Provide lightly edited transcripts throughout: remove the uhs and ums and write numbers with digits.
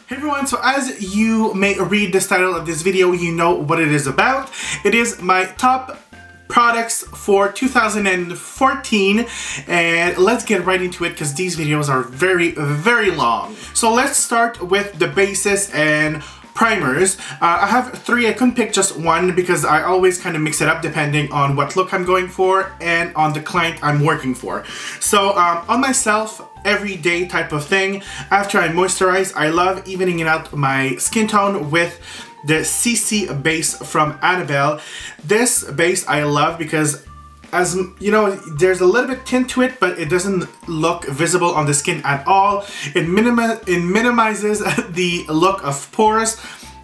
Hey everyone, so as you may read this title of this video, you know what it is about. It is my top products for 2014, and let's get right into it because these videos are very long. So let's start with the bases and primers. I have three. I couldn't pick just one because I always kind of mix it up depending on what look I'm going for and on the client I'm working for. So on myself, everyday type of thing. After I moisturize, I love evening out my skin tone with the CC base from Annabelle. This base I love because, as you know, there's a little bit tint to it, but it doesn't look visible on the skin at all. It minimizes the look of pores.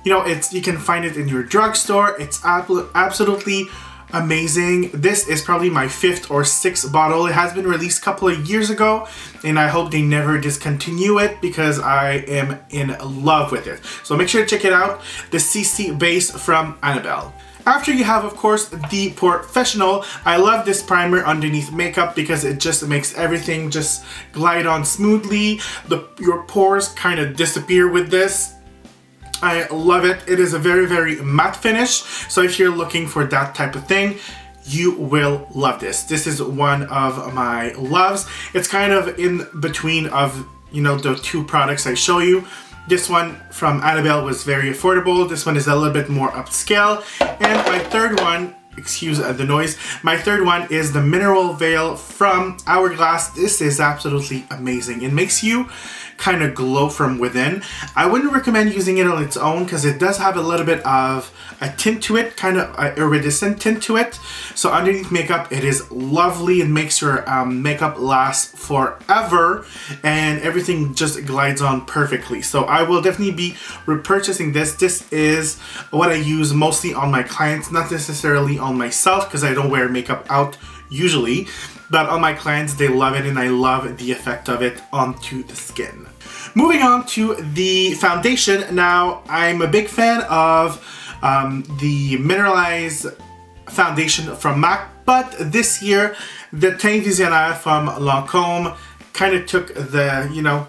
You know, you can find it in your drugstore. It's absolutely amazing. This is probably my 5th or 6th bottle. It has been released a couple of years ago, and I hope they never discontinue it because I am in love with it. So make sure to check it out, the CC base from Annabelle. After you have, of course, the Professional. I love this primer underneath makeup because it just makes everything just glide on smoothly. Your pores kind of disappear with this. I love it. It is a very matte finish, so if you're looking for that type of thing, you will love this. This is one of my loves. It's kind of in between of, you know, the two products I show you. This one from Annabelle was very affordable. This one is a little bit more upscale. And my third one, excuse the noise, my third one is the Mineral Veil from Hourglass. This is absolutely amazing. It makes you kind of glow from within. I wouldn't recommend using it on its own because it does have a little bit of a tint to it, kind of an iridescent tint to it. So underneath makeup, it is lovely. It makes your makeup last forever, and everything just glides on perfectly. So I will definitely be repurchasing this. This is what I use mostly on my clients, not necessarily on myself because I don't wear makeup out usually. But on my clients, they love it, and I love the effect of it onto the skin. Moving on to the foundation. Now, I'm a big fan of the mineralized foundation from MAC, but this year, the Teint Visionnaire from Lancôme kind of took the, you know,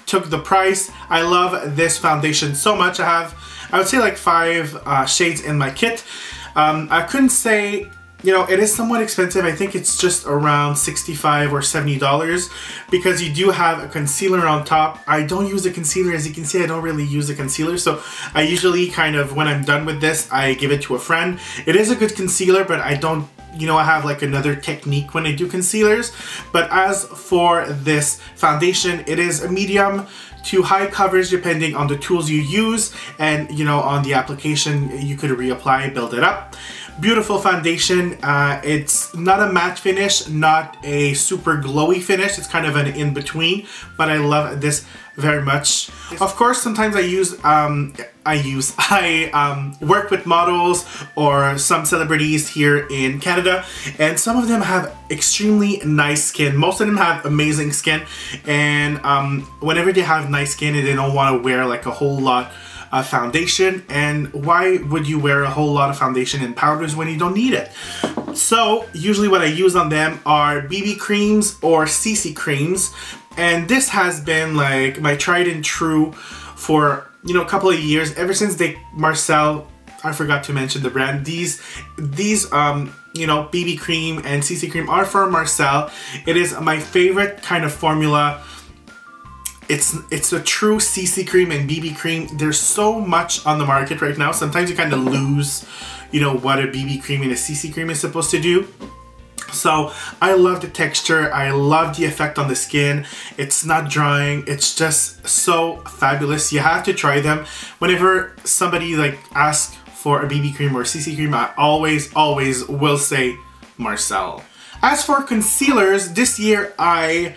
took the price. I love this foundation so much. I would say like 5 shades in my kit. I couldn't say, you know, it is somewhat expensive. I think it's just around $65 or $70 because you do have a concealer on top. I don't use a concealer. As you can see, I don't really use a concealer. So I usually kind of, when I'm done with this, I give it to a friend. It is a good concealer, but I don't, you know, I have like another technique when I do concealers. But as for this foundation, it is a medium to high coverage depending on the tools you use, and you know, on the application you could reapply, build it up. Beautiful foundation. It's not a matte finish, not a super glowy finish. It's kind of an in-between, but I love this very much. Of course, sometimes I work with models or some celebrities here in Canada, and some of them have extremely nice skin. Most of them have amazing skin, and whenever they have nice skin and they don't want to wear like a whole lot of foundation, and why would you wear a whole lot of foundation and powders when you don't need it? So usually what I use on them are BB creams or CC creams, and this has been like my tried and true for, you know, a couple of years, ever since Marcel, I forgot to mention the brand. These you know, BB cream and CC cream are from Marcel. It is my favorite kind of formula. It's a true CC cream and BB cream. There's so much on the market right now. Sometimes you kind of lose, you know, what a BB cream and a CC cream is supposed to do. So I love the texture. I love the effect on the skin. It's not drying. It's just so fabulous. You have to try them. Whenever somebody like asks for a BB cream or a CC cream, I always will say Marcel. As for concealers, this year I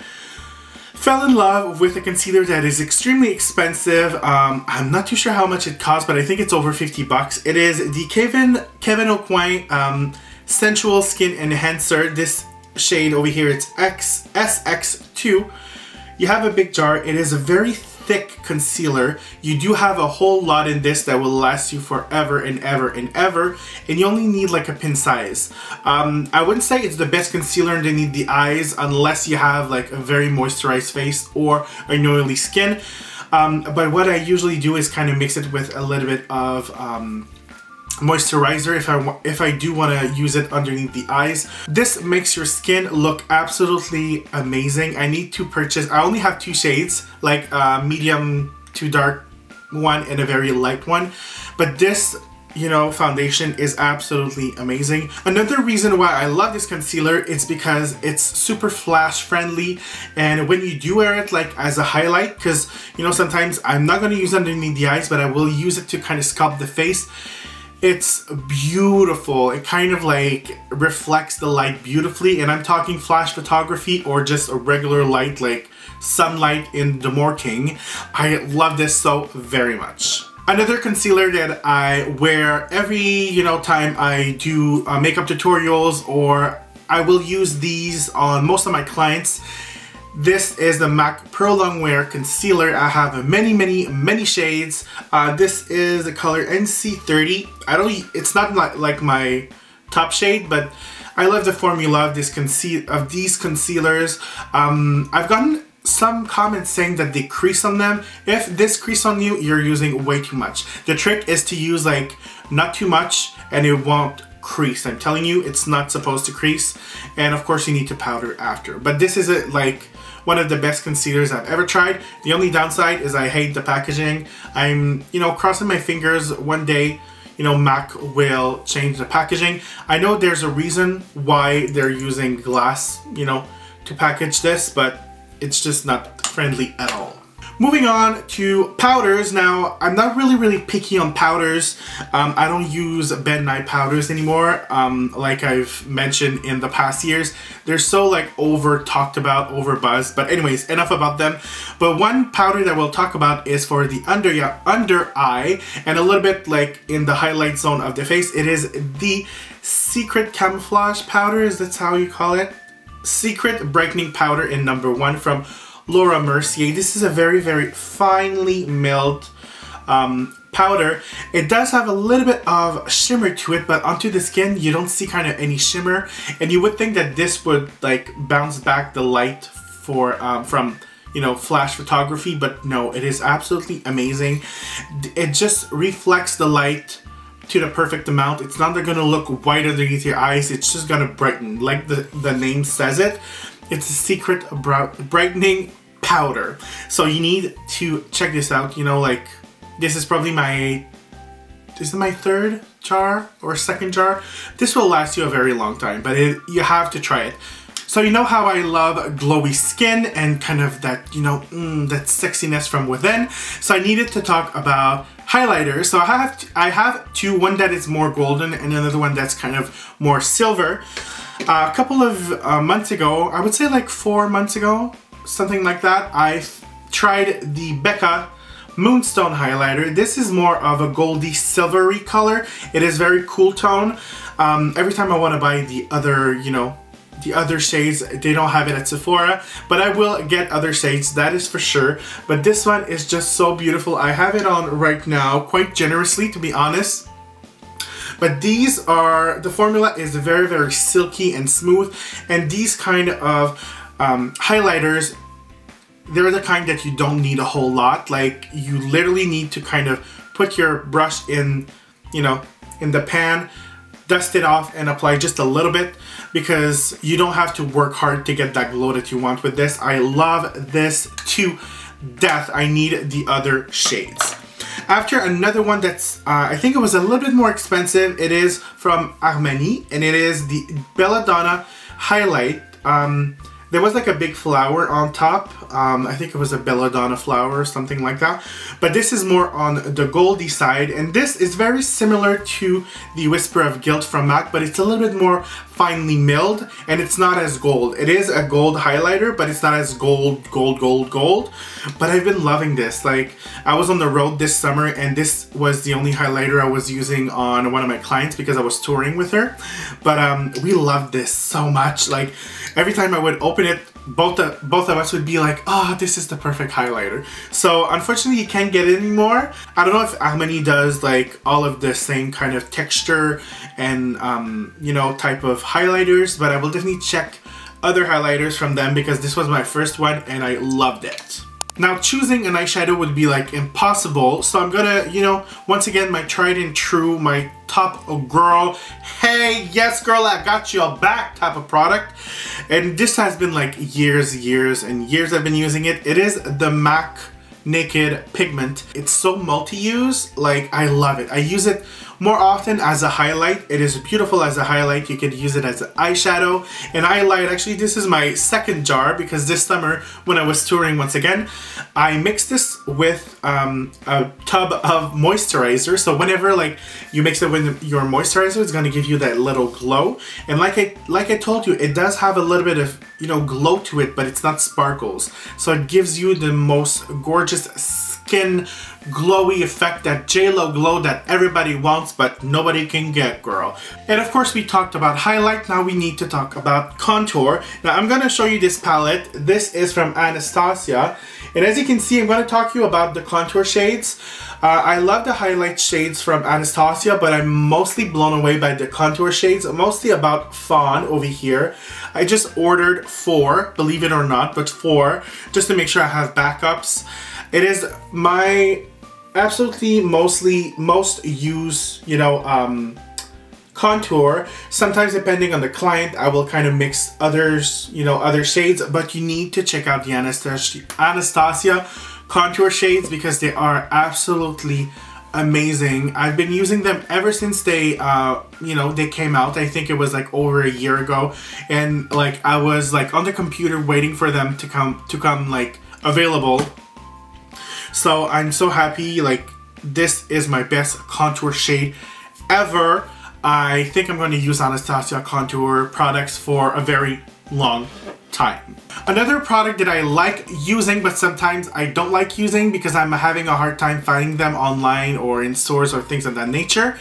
fell in love with a concealer that is extremely expensive. I'm not too sure how much it costs, but I think it's over 50 bucks. It is the Kevin Aucoin Sensual Skin Enhancer. This shade over here, it's SX2. You have a big jar. It is a very thick concealer. You do have a whole lot in this that will last you forever and ever and ever, and you only need like a pin size. I wouldn't say it's the best concealer underneath the eyes unless you have like a very moisturized face or an oily skin. But what I usually do is kind of mix it with a little bit of moisturizer if I do want to use it underneath the eyes. This makes your skin look absolutely amazing. I need to purchase, I only have 2 shades, like a medium to dark one and a very light one, but this, you know, foundation is absolutely amazing. Another reason why I love this concealer is because it's super flash friendly, and when you do wear it like as a highlight, because you know sometimes I'm not going to use it underneath the eyes, but I will use it to kind of sculpt the face. It's beautiful. It kind of like reflects the light beautifully, and I'm talking flash photography or just a regular light like sunlight in the morning. I love this so very much. Another concealer that I wear every, you know, time I do makeup tutorials, or I will use these on most of my clients. This is the MAC Pro Longwear Concealer. I have many shades. This is the color NC30. It's not like my top shade, but I love the formula of these concealers. I've gotten some comments saying that they crease on them. If this crease on you, you're using way too much. The trick is to use like not too much and it won't crease. I'm telling you, it's not supposed to crease. And of course you need to powder after. But this is like one of the best concealers I've ever tried. The only downside is I hate the packaging. I'm, you know, crossing my fingers one day, you know, MAC will change the packaging. I know there's a reason why they're using glass, you know, to package this, but it's just not friendly at all. Moving on to powders. Now, I'm not really picky on powders. I don't use Ben Nye powders anymore. Like I've mentioned in the past years, they're so like over talked about, over buzzed. But anyways, enough about them. But one powder that we'll talk about is for the under eye and a little bit like in the highlight zone of the face. It is the Secret Camouflage Powder. That's how you call it. Secret Brightening Powder in #1 from Laura Mercier. This is a very finely milled powder. It does have a little bit of shimmer to it, but onto the skin you don't see kind of any shimmer, and you would think that this would like bounce back the light for from, you know, flash photography, but no, it is absolutely amazing. It just reflects the light to the perfect amount. It's not gonna look white underneath your eyes, it's just gonna brighten, like the name says it. It's a secret brightening powder. So you need to check this out. You know, like this is probably my, is it my 3rd jar or 2nd jar? This will last you a very long time, but you have to try it. So you know how I love glowy skin and kind of that, you know, that sexiness from within. So I needed to talk about highlighters. So I have 2, one that is more golden and another one that's kind of more silver. A couple of months ago, I would say like 4 months ago, something like that, I tried the Becca Moonstone highlighter. This is more of a goldy silvery color. It is very cool tone. Every time I want to buy the other, you know, the other shades, they don't have it at Sephora, but I will get other shades, that is for sure. But this one is just so beautiful. I have it on right now quite generously, to be honest. But these are, the formula is very silky and smooth, and these kind of highlighters, they're the kind that you don't need a whole lot. Like you literally need to kind of put your brush in, you know, in the pan, dust it off and apply just a little bit, because you don't have to work hard to get that glow that you want with this. I love this to death. I need the other shades. After another one that's, I think it was a little bit more expensive. It is from Armani, and it is the Belladonna Highlight. There was like a big flower on top. I think it was a belladonna flower or something like that. But this is more on the goldy side, and this is very similar to the Whisper of Guilt from MAC, but it's a little bit more finely milled, and it's not as gold. It is a gold highlighter, but it's not as gold. But I've been loving this. Like, I was on the road this summer, and this was the only highlighter I was using on one of my clients because I was touring with her. But we loved this so much. Like, every time I would open it, both of us would be like, oh, this is the perfect highlighter. So unfortunately you can't get it anymore. I don't know if Armani does like all of the same kind of texture and you know, type of highlighters, but I will definitely check other highlighters from them because this was my first one and I loved it. Now choosing an eyeshadow would be like impossible, so I'm gonna, you know, once again, my tried and true, my top girl, hey, yes girl, I got your back type of product. And this has been like years and years I've been using it. It is the MAC Naked Pigment. It's so multi-use, like I love it. I use it more often as a highlight. It is beautiful as a highlight. You could use it as an eyeshadow and highlight. Actually, this is my second jar because this summer when I was touring once again, I mixed this with a tub of moisturizer. So whenever like you mix it with your moisturizer, it's gonna give you that little glow. And like I told you, it does have a little bit of, you know, glow to it, but it's not sparkles. So it gives you the most gorgeous skin glowy effect, that JLo glow that everybody wants but nobody can get, girl. And of course we talked about highlight, now we need to talk about contour. Now I'm gonna show you this palette. This is from Anastasia, and as you can see, I'm gonna talk to you about the contour shades. I love the highlight shades from Anastasia, but I'm mostly blown away by the contour shades, mostly about Fawn over here. I just ordered 4, believe it or not, but 4, just to make sure I have backups. It is my absolutely most used, you know, contour. Sometimes depending on the client, I will kind of mix others, you know, other shades, but you need to check out the Anastasia contour shades because they are absolutely amazing. I've been using them ever since they, you know, they came out. I think it was like over a year ago, and like I was like on the computer waiting for them to come like available. So I'm so happy, like this is my best contour shade ever. I think I'm going to use Anastasia contour products for a very long time. Another product that I like using but sometimes I don't like using because I'm having a hard time finding them online or in stores or things of that nature.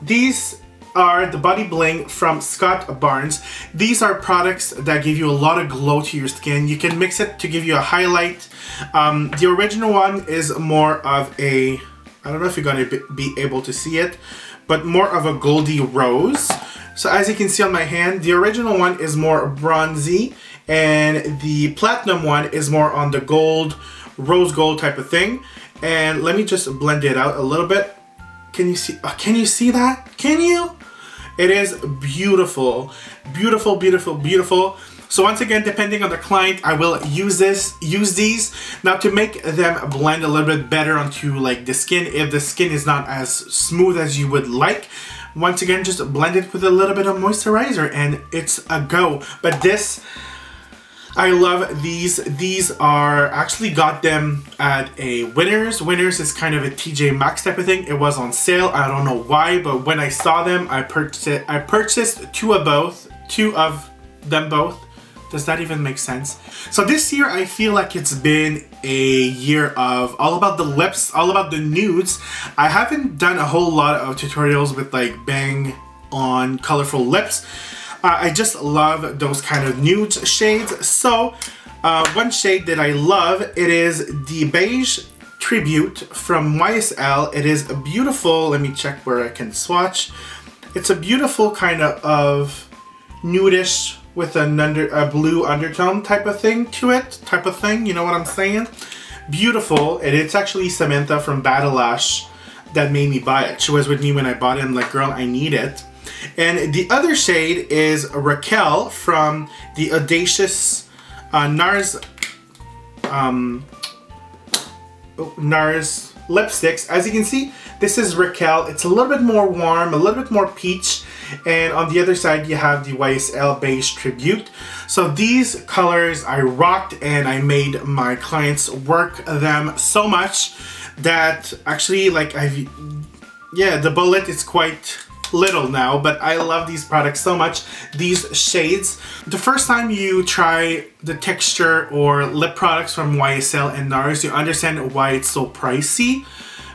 These are the Body Bling from Scott Barnes. These are products that give you a lot of glow to your skin. You can mix it to give you a highlight. The original one is more of a, I don't know if you're going to be able to see it, but more of a goldy rose. So as you can see on my hand, the original one is more bronzy and the platinum one is more on the gold, rose gold type of thing. And let me just blend it out a little bit. Can you see that? Can you? It is beautiful, beautiful, beautiful, beautiful. So once again, depending on the client, I will use these. Now to make them blend a little bit better onto like the skin, if the skin is not as smooth as you would like, once again, just blend it with a little bit of moisturizer and it's a go. But this, I love these. These are, actually got them at a Winners. Winners is kind of a TJ Maxx type of thing. It was on sale. I don't know why, but when I saw them, I purchased two of them both. Does that even make sense? So this year, I feel like it's been a year of all about the lips, all about the nudes. I haven't done a whole lot of tutorials with like bang on colorful lips. I just love those kind of nude shades. So one shade that I love, it is the Beige Tribute from YSL. It is a beautiful, let me check where I can swatch. It's a beautiful kind of nudish with a blue undertone type of thing to it, you know what I'm saying? Beautiful, and it's actually Samantha from Battle Lash that made me buy it. She was with me when I bought it, and I'm like, girl, I need it. And the other shade is Raquel from the Audacious NARS lipsticks. As you can see, this is Raquel. It's a little bit more warm, a little bit more peach. And on the other side, you have the YSL Beige Tribute. So these colors I rocked, and I made my clients work them so much that actually, like, the bullet is quite little now, but I love these products so much, these shades. The first time you try the texture or lip products from YSL and NARS, you understand why it's so pricey,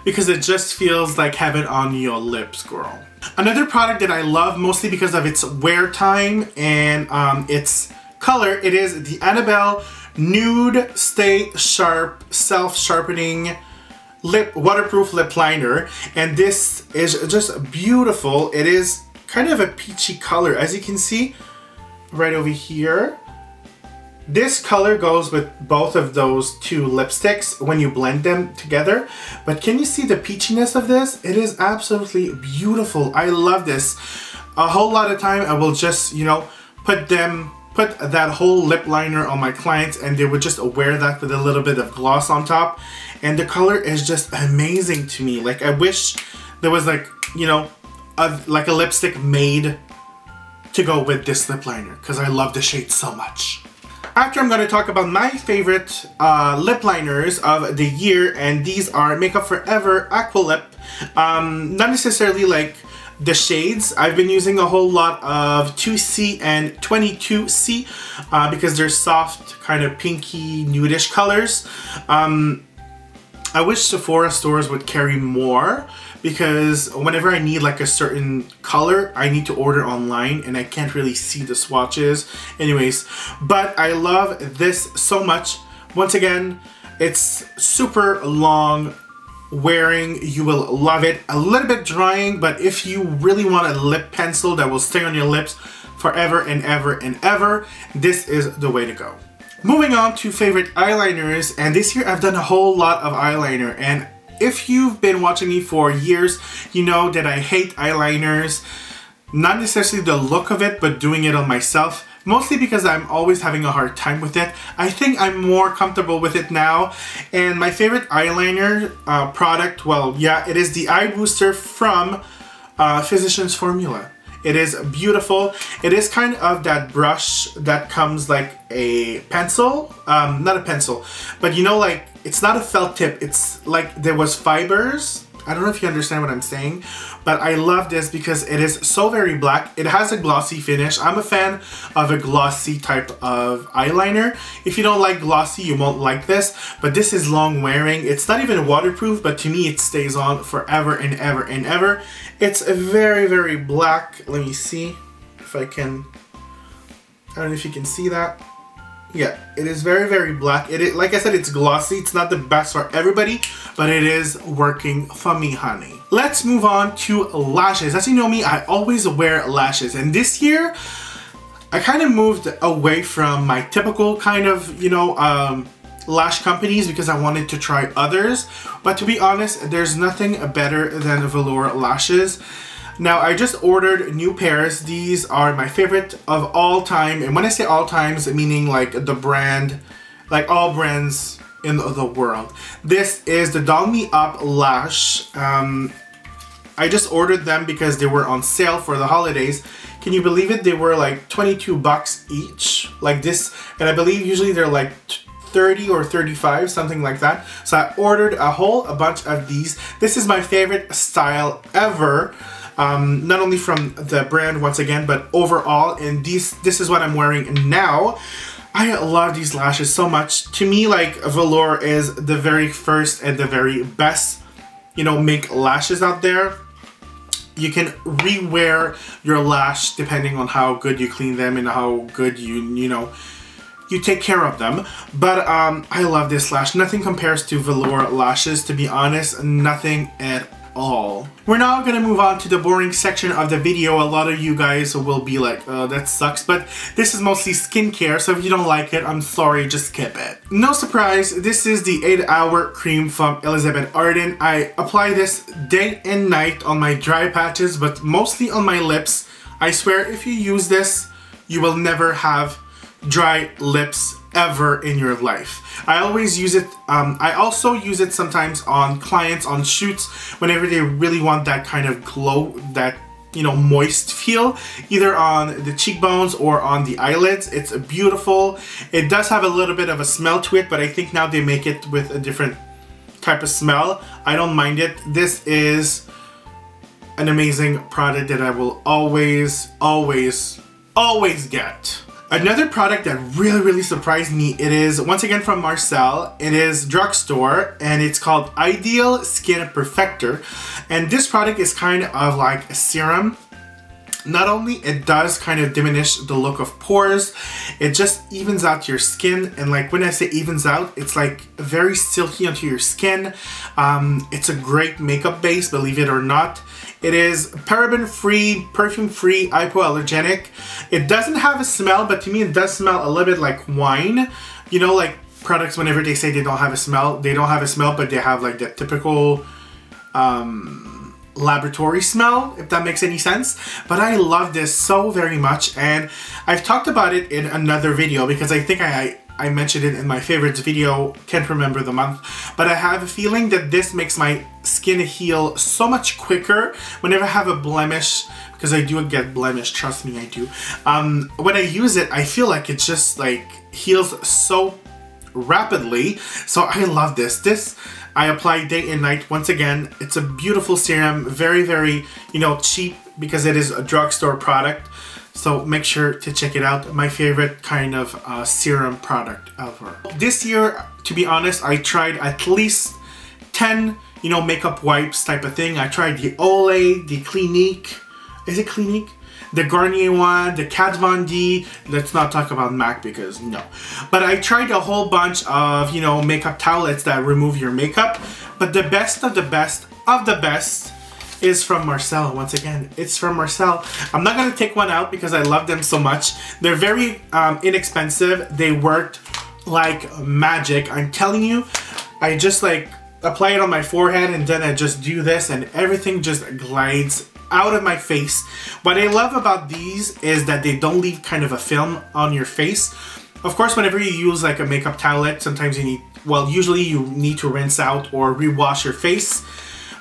because it just feels like heaven on your lips, girl. Another product that I love, mostly because of its wear time and its color, it is the Annabelle Nude Stay Sharp Self-Sharpening Waterproof Lip Liner, and this is just beautiful. It is kind of a peachy color, as you can see right over here. This color goes with both of those two lipsticks when you blend them together. But can you see the peachiness of this? It is absolutely beautiful. I love this. A whole lot of time I will just, you know, put that whole lip liner on my clients and they would just wear that with a little bit of gloss on top. And the color is just amazing to me. Like, I wish there was, like, you know, like a lipstick made to go with this lip liner because I love the shade so much. After, I'm going to talk about my favorite lip liners of the year, and these are Makeup Forever Aqua Lip. Not necessarily like the shades. I've been using a whole lot of 2C and 22C because they're soft, kind of pinky, nudish colors. I wish Sephora stores would carry more, because whenever I need like a certain color, I need to order online and I can't really see the swatches. Anyways, but I love this so much. Once again, it's super long wearing. You will love it. A little bit drying, but if you really want a lip pencil that will stay on your lips forever and ever and ever, this is the way to go. Moving on to favorite eyeliners, and this year I've done a whole lot of eyeliner, and if you've been watching me for years, you know that I hate eyeliners. Not necessarily the look of it, but doing it on myself. Mostly because I'm always having a hard time with it. I think I'm more comfortable with it now. And my favorite eyeliner product, well, yeah, it is the Eye Booster from Physicians Formula. It is beautiful. It is kind of that brush that comes like a pencil. Not a pencil, but you know, like, it's not a felt tip. It's like there was fibers. I don't know if you understand what I'm saying, but I love this because it is so very black. It has a glossy finish. I'm a fan of a glossy type of eyeliner. If you don't like glossy, you won't like this, but this is long wearing. It's not even waterproof, but to me it stays on forever and ever and ever. It's a very, very black. Let me see if I can, I don't know if you can see that. Yeah, it is very, very black. It is, like I said, it's glossy. It's not the best for everybody, but it is working for me, honey. Let's move on to lashes. As you know me, I always wear lashes, and this year I kind of moved away from my typical kind of, you know, lash companies because I wanted to try others. But to be honest, there's nothing better than velour lashes. Now, I just ordered new pairs. These are my favorite of all time. And when I say all times, meaning like the brand, like all brands in the world. This is the Doll Me Up Lash. I just ordered them because they were on sale for the holidays. Can you believe it? They were like 22 bucks each, like this. And I believe usually they're like 30 or 35, something like that. So I ordered a bunch of these. This is my favorite style ever. Not only from the brand once again, but overall, and this is what I'm wearing now. I love these lashes so much. To me, like, velour is the very first and the very best, you know, make lashes out there. You can rewear your lash depending on how good you clean them and how good you know, you take care of them. But I love this lash. Nothing compares to velour lashes, to be honest. Nothing at all. We're now gonna move on to the boring section of the video. A lot of you guys will be like, oh, that sucks, but this is mostly skincare, so if you don't like it, I'm sorry, just skip it. No surprise, this is the 8-Hour Cream from Elizabeth Arden. I apply this day and night on my dry patches, but mostly on my lips. I swear, if you use this, you will never have dry lips ever in your life. I always use it. I also use it sometimes on clients on shoots whenever they really want that kind of glow, that, you know, moist feel, either on the cheekbones or on the eyelids. It's beautiful. It does have a little bit of a smell to it, but I think now they make it with a different type of smell. I don't mind it. This is an amazing product that I will always, always, always get. Another product that really surprised me, it is once again from Marcel. It is drugstore and it's called Ideal Skin Perfector. And this product is kind of like a serum. Not only it does kind of diminish the look of pores, it just evens out your skin. And like when I say evens out, it's like very silky onto your skin. It's a great makeup base, believe it or not. It is paraben-free, perfume-free, hypoallergenic. It doesn't have a smell, but to me it does smell a little bit like wine. You know, like products, whenever they say they don't have a smell, they don't have a smell, but they have like the typical laboratory smell, if that makes any sense. But I love this so very much, and I've talked about it in another video because I think I mentioned it in my favorites video, can't remember the month, but I have a feeling that this makes my skin heal so much quicker whenever I have a blemish, because I do get blemish, trust me, I do. When I use it, I feel like it just like heals so rapidly, so I love this. This I apply day and night. Once again, it's a beautiful serum, very, very, you know, cheap because it is a drugstore product. So make sure to check it out. My favorite kind of serum product ever. This year, to be honest, I tried at least 10, you know, makeup wipes type of thing. I tried the Olay, the Clinique. Is it Clinique? The Garnier one, the Kat Von D. Let's not talk about MAC because no. But I tried a whole bunch of, you know, makeup towelettes that remove your makeup. But the best of the best of the best is from Marcel. Once again, it's from Marcel. I'm not gonna take one out because I love them so much. They're very inexpensive. They worked like magic. I'm telling you, I just like apply it on my forehead and then I just do this and everything just glides out of my face. What I love about these is that they don't leave kind of a film on your face. Of course, whenever you use like a makeup towelette, sometimes you need, well, usually you need to rinse out or rewash your face.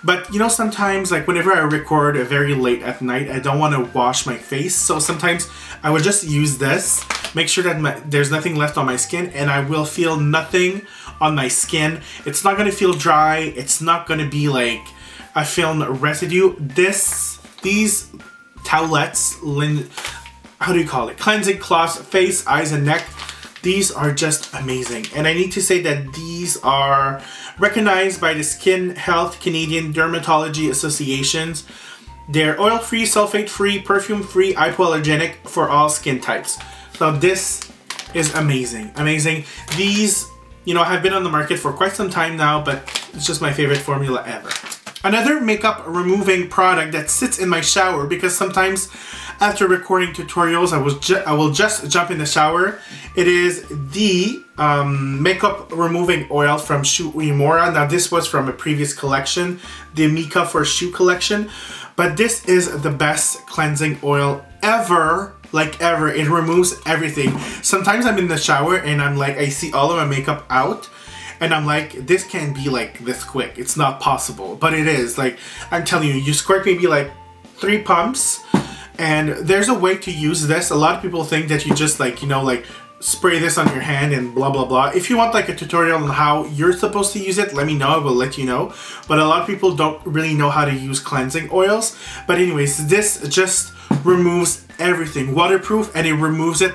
But you know, sometimes like whenever I record very late at night, I don't want to wash my face. So sometimes I would just use this, make sure that there's nothing left on my skin, and I will feel nothing on my skin. It's not going to feel dry. It's not going to be like a film residue. These towelettes, how do you call it? Cleansing cloths, face, eyes, and neck. These are just amazing. And I need to say that these are recognized by the Skin Health Canadian Dermatology Associations. They're oil-free, sulfate-free, perfume-free, hypoallergenic for all skin types. So this is amazing, amazing. These, you know, have been on the market for quite some time now, but it's just my favorite formula ever. Another makeup removing product that sits in my shower, because sometimes after recording tutorials I will just jump in the shower. It is the makeup removing oil from Shu Uemura. Now this was from a previous collection, the Mika for Shu collection, but this is the best cleansing oil ever. Like ever. It removes everything. Sometimes I'm in the shower and I'm like, I see all of my makeup out. And I'm like, this can't be like this quick. It's not possible. But it is. Like, I'm telling you, you squirt maybe like 3 pumps. And there's a way to use this. A lot of people think that you just like, you know, like spray this on your hand and blah, blah, blah. If you want like a tutorial on how you're supposed to use it, let me know. I will let you know. But a lot of people don't really know how to use cleansing oils. But anyways, this just removes everything. Waterproof, and it removes it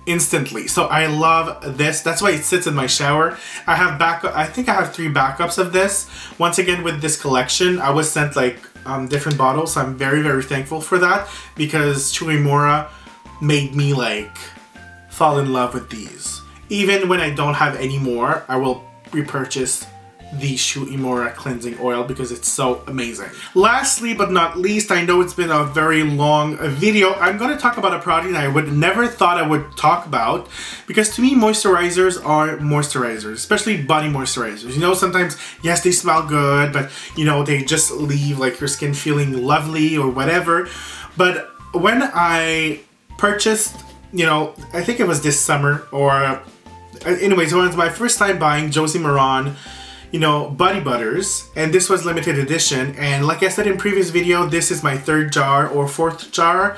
instantly. So I love this. That's why it sits in my shower. I have backup. I think I have 3 backups of this. Once again, with this collection, I was sent like different bottles. So I'm very, very thankful for that, because Shu Uemura made me like fall in love with these. Even when I don't have any more, I will repurchase the Shu Uemura cleansing oil because it's so amazing. Lastly but not least, I know it's been a very long video. I'm going to talk about a product I would never thought I would talk about, because to me moisturizers are moisturizers, especially body moisturizers. You know, sometimes yes, they smell good, but you know, they just leave like your skin feeling lovely or whatever. But when I purchased, you know, I think it was this summer, or anyways, it was my first time buying Josie Maran, you know, body butters, and this was limited edition. And like I said in previous video, this is my 3rd jar or 4th jar,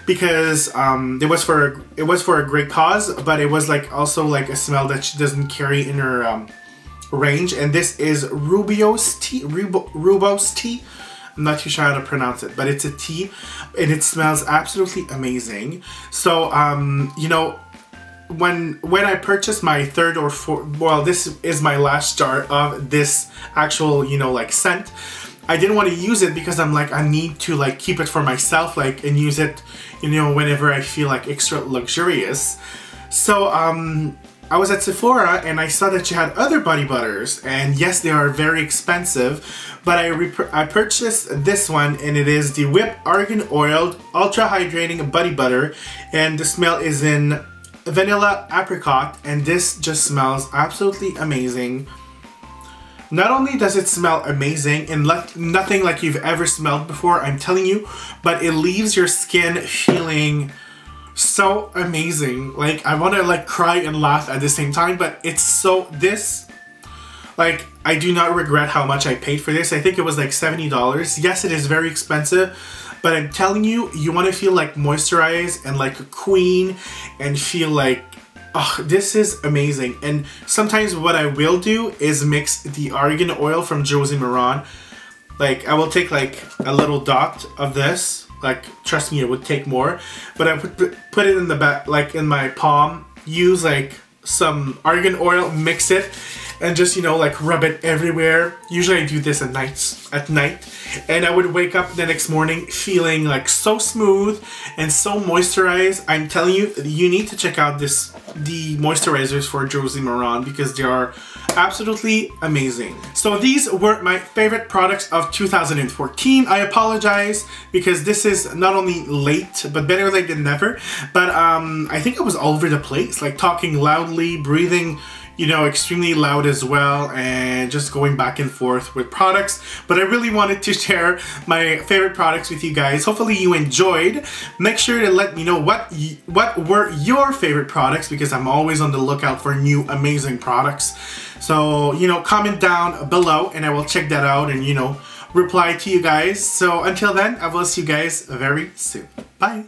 because it was for a great cause, but it was like also like a smell that she doesn't carry in her range. And this is Rubos tea. I'm not too sure how to pronounce it, but it's a tea, and it smells absolutely amazing. So you know, when I purchased my 3rd or 4th, well, this is my last jar of this actual, you know, like scent. I didn't want to use it because I'm like, I need to like keep it for myself, like, and use it, you know, whenever I feel like extra luxurious. So I was at Sephora and I saw that she had other body butters, and yes, they are very expensive, but I purchased this one, and it is the Whip Argan Oiled Ultra Hydrating Body Butter, and the smell is in vanilla apricot, and this just smells absolutely amazing. Not only does it smell amazing and nothing like you've ever smelled before, I'm telling you, but it leaves your skin feeling so amazing. Like, I want to like cry and laugh at the same time, but it's so, this, like, I do not regret how much I paid for this. I think it was like $70. Yes, it is very expensive, but I'm telling you, you want to feel like moisturized and like a queen and feel like, oh, this is amazing. And sometimes what I will do is mix the argan oil from Josie Maran. Like, I will take like a little dot of this. Like, trust me, it would take more. But I would put it in the back, like in my palm. Use like some argan oil, mix it, and just, you know, like rub it everywhere. Usually I do this at night, and I would wake up the next morning feeling like so smooth and so moisturized. I'm telling you, you need to check out the moisturizers for Josie Maran because they are absolutely amazing. So these were my favorite products of 2014. I apologize because this is not only late, but better late than never. But I think I was all over the place, like talking loudly, breathing, you know, extremely loud as well, and just going back and forth with products. But I really wanted to share my favorite products with you guys. Hopefully you enjoyed. Make sure to let me know what were your favorite products, because I'm always on the lookout for new amazing products. So, you know, comment down below and I will check that out and, you know, reply to you guys. So until then, I will see you guys very soon. Bye.